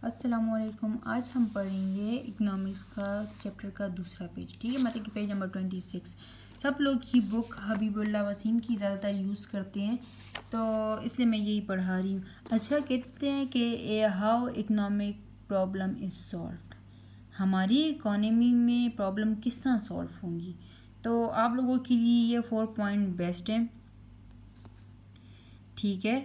अस्सलामुअलैकुम। आज हम पढ़ेंगे इकोनॉमिक्स का चैप्टर का दूसरा पेज, ठीक है, मतलब कि पेज नंबर 26। सब लोग ही बुक हबीबुल्लाह वसीम की ज़्यादातर यूज़ करते हैं, तो इसलिए मैं यही पढ़ा रही हूँ। अच्छा, कहते हैं कि how economic problem is solved, हमारी इकोनॉमी में प्रॉब्लम किस तरह सॉल्व होंगी। तो आप लोगों के लिए ये 4 पॉइंट बेस्ट हैं, ठीक है।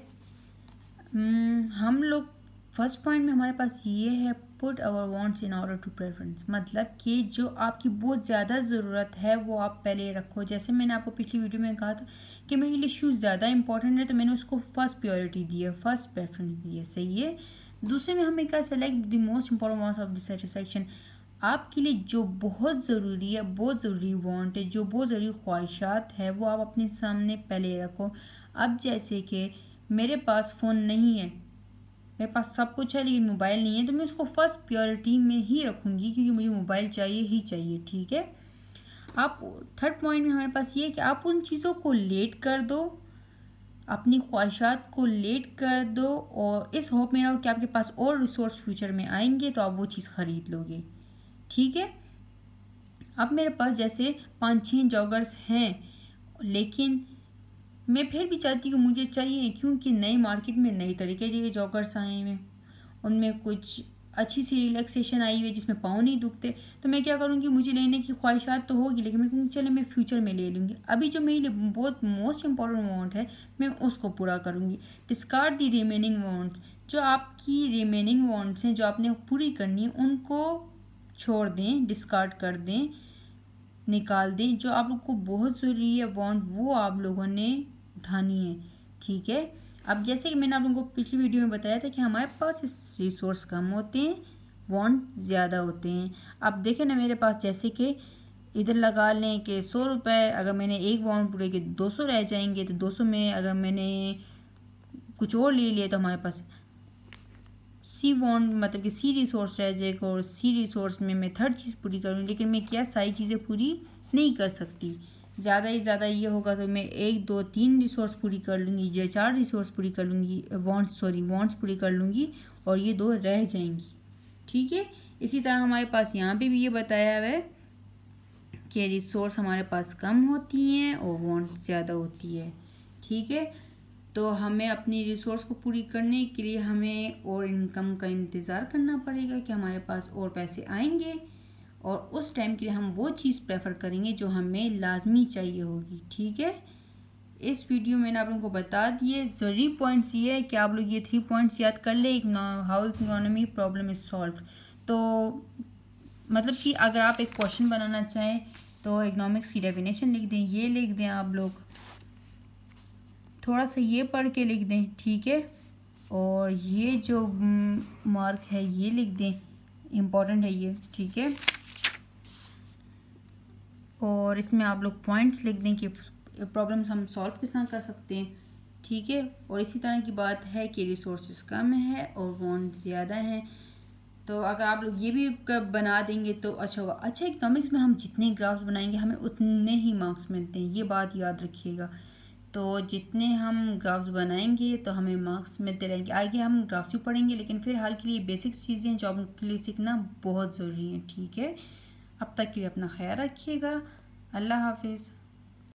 हम लोग फर्स्ट पॉइंट में हमारे पास ये है, put our wants in order to preference, मतलब कि जो आपकी बहुत ज़्यादा ज़रूरत है वो आप पहले रखो। जैसे मैंने आपको पिछली वीडियो में कहा था कि मेरे लिए शूज़ ज़्यादा इंपॉर्टेंट है, तो मैंने उसको फर्स्ट प्रायोरिटी दी है, फर्स्ट प्रेफरेंस दी है, सही है। दूसरे में हमें क्या, select the most important wants of dissatisfaction, आपके लिए जो बहुत ज़रूरी है, बहुत ज़रूरी वांट है, जो बहुत ज़रूरी ख्वाहिशात है, वो आप अपने सामने पहले रखो। अब जैसे कि मेरे पास फ़ोन नहीं है, मेरे पास सब कुछ है लेकिन मोबाइल नहीं है, तो मैं उसको फर्स्ट प्रायोरिटी में ही रखूँगी क्योंकि मुझे मोबाइल चाहिए ही चाहिए, ठीक है। आप थर्ड पॉइंट में हमारे पास ये है कि आप उन चीज़ों को लेट कर दो, अपनी ख्वाहिशात को लेट कर दो, और इस होप में रहो कि आपके पास और रिसोर्स फ्यूचर में आएंगे तो आप वो चीज़ ख़रीद लोगे, ठीक है। अब मेरे पास जैसे 5-6 जॉगर्स हैं, लेकिन मैं फिर भी चाहती हूँ मुझे चाहिए, क्योंकि नई मार्केट में नई तरीके के जॉगर्स आए हुए, उनमें कुछ अच्छी सी रिलैक्सेशन आई हुई है जिसमें पाँव नहीं दुखते। तो मैं क्या करूँगी, मुझे लेने की ख्वाहिशात तो होगी, लेकिन मैं कहूँगी चलो मैं फ्यूचर में ले लूँगी। अभी जो मेरे लिए बहुत मोस्ट इंपॉर्टेंट वांट है, मैं उसको पूरा करूँगी। डिस्कार्ड दी रिमेनिंग वांट्स, जो आपकी रिमेनिंग वांट्स हैं जो आपने पूरी करनी है उनको छोड़ दें, डिस्कार्ड कर दें, निकाल दें। जो आप लोग को बहुत ज़रूरी है वांट, वो आप लोगों ने उठानी है, ठीक है। अब जैसे कि मैंने आप लोगों को पिछली वीडियो में बताया था कि हमारे पास इस रिसोर्स कम होते हैं, वांट ज़्यादा होते हैं। अब देखें ना, मेरे पास जैसे कि इधर लगा लें कि 100 रुपये, अगर मैंने एक वांट पूरे के 200 रह जाएंगे, तो 200 में अगर मैंने कुछ और ले लिया तो हमारे पास सी वांट, मतलब कि सी रिसोर्स रह जाएगा, और सी रिसोर्स में मैं थर्ड चीज़ पूरी करूँगी, लेकिन मैं क्या सारी चीज़ें पूरी नहीं कर सकती। ज़्यादा ही ज़्यादा ये होगा तो मैं 1, 2, 3 रिसोर्स पूरी कर लूँगी, या 4 रिसोर्स पूरी कर लूँगी, वांट्स पूरी कर लूँगी, और ये 2 रह जाएंगी, ठीक है। इसी तरह हमारे पास यहाँ पे भी ये बताया हुआ है कि रिसोर्स हमारे पास कम होती हैं और वांट ज़्यादा होती है, ठीक है। तो हमें अपनी रिसोर्स को पूरी करने के लिए हमें और इनकम का इंतज़ार करना पड़ेगा कि हमारे पास और पैसे आएंगे, और उस टाइम के लिए हम वो चीज़ प्रेफर करेंगे जो हमें लाजमी चाहिए होगी, ठीक है। इस वीडियो में मैंने आप लोगों को बता दिए ज़रूरी पॉइंट्स, ये है कि आप लोग ये 3 पॉइंट्स याद कर ले, how economy problem is solve. तो मतलब कि अगर आप एक क्वेश्चन बनाना चाहें तो इकोनॉमिक्स की डेफिनेशन लिख दें, ये लिख दें, आप लोग थोड़ा सा ये पढ़ के लिख दें, ठीक है। और ये जो मार्क है ये लिख दें, इम्पॉर्टेंट है ये, ठीक है। और इसमें आप लोग पॉइंट्स लिख दें कि प्रॉब्लम्स हम सॉल्व किस तरह कर सकते हैं, ठीक है। और इसी तरह की बात है कि रिसोर्सेज कम है और वांट ज़्यादा है, तो अगर आप लोग ये भी बना देंगे तो अच्छा होगा। अच्छा, इकोनॉमिक्स में हम जितने ग्राफ्स बनाएंगे हमें उतने ही मार्क्स मिलते हैं, ये बात याद रखिएगा। तो जितने हम ग्राफ्स बनाएंगे तो हमें मार्क्स मिलते रहेंगे। आगे हम ग्राफ्स भी पढ़ेंगे, लेकिन फिलहाल के लिए बेसिक्स चीज़ें जो आपके लिए सीखना बहुत ज़रूरी है, ठीक है। अब तक के लिए अपना ख्याल रखिएगा। अल्लाह हाफिज़।